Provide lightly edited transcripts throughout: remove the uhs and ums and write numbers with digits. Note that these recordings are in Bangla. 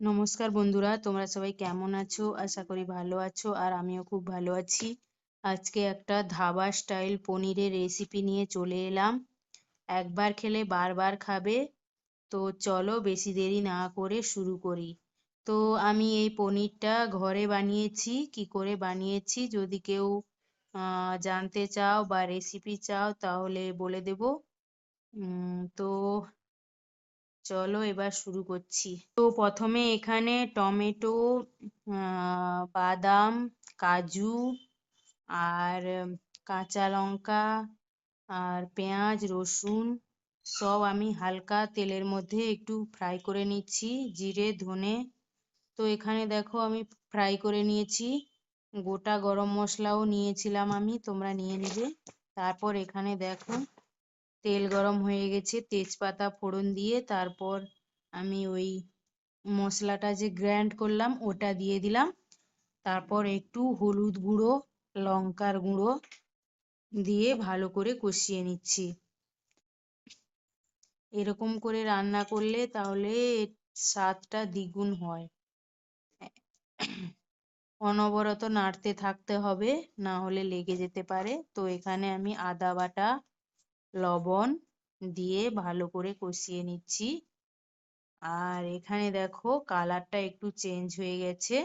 নমস্কার বন্ধুরা, তোমরা সবাই কেমন আছো? আশা করি ভালো আছো আর আমিও খুব ভালো আছি। আজকে একটা ধাবা স্টাইল পনিরের রেসিপি নিয়ে চলে এলাম। একবার খেলে বারবার খাবে। তো চলো বেশি দেরি না করে শুরু করি। তো আমি এই পনিরটা ঘরে বানিয়েছি। কি করে বানিয়েছি যদি কেউ জানতে চাও বা রেসিপি চাও তাহলে বলে দেবো। তো চলো এবার শুরু করছি। তো প্রথমে এখানে টমেটো, বাদাম, কাজু আর কাঁচা লঙ্কা আর পেঁয়াজ রসুন সব আমি হালকা তেলের মধ্যে একটু ফ্রাই করে নিচ্ছি। জিরে ধনে তো এখানে দেখো আমি ফ্রাই করে নিয়েছি। গোটা গরম মশলাও নিয়েছিলাম আমি, তোমরা নিয়ে নেবে। তারপর এখানে দেখো তেল গরম হয়ে গেছে, তেজপাতা ফোড়ন দিয়ে তারপর আমি ওই মশলাটা যে গ্রাইন্ড করলাম ওটা দিয়ে দিলাম। তারপর একটু হলুদ গুঁড়ো, লঙ্কার গুঁড়ো দিয়ে ভালো করে কষিয়ে নিচ্ছি। এরকম করে রান্না করলে তাহলে স্বাদটা দ্বিগুণ হয়। অনবরত নাড়তে থাকতে হবে, না হলে লেগে যেতে পারে। তো এখানে আমি আদা বাটা, লবণ দিয়ে ভালো করে কষিয়ে নিচ্ছি। আর এখানে দেখো কালারটা একটু চেঞ্জ হয়ে গেছে।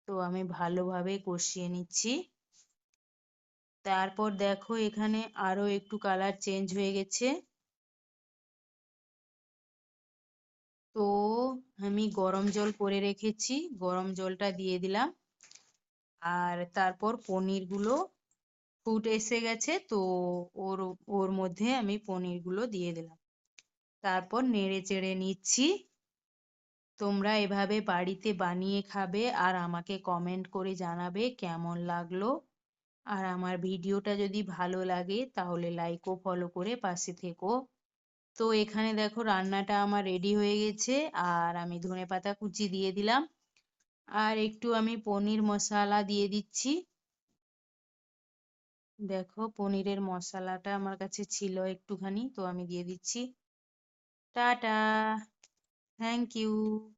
তো আমি ভালোভাবে কষিয়ে নিচ্ছি। তারপর দেখো এখানে আরো একটু কালার চেঞ্জ হয়ে গেছে। তো আমি গরম জল করে রেখেছি, গরম জলটা দিয়ে দিলাম। আর তারপর পনিরগুলো ফুট এসে গেছে, তো ওর ওর মধ্যে আমি পনিরগুলো দিয়ে দিলাম। তারপর নেড়ে চেড়ে নিচ্ছি। তোমরা এভাবে বাড়িতে বানিয়ে খাবে আর আমাকে কমেন্ট করে জানাবে কেমন লাগলো। আর আমার ভিডিওটা যদি ভালো লাগে তাহলে লাইক ও ফলো করে পাশে থেকো। তো এখানে দেখো রান্নাটা আমার রেডি হয়ে গেছে। আর আমি ধনেপাতা কুচি দিয়ে দিলাম। আর একটু আমি পনির মশলা দিয়ে দিচ্ছি। দেখো পনিরের মশলাটা আমার কাছে ছিল একটুখানি, তো আমি দিয়ে দিচ্ছি। Tata, thank you.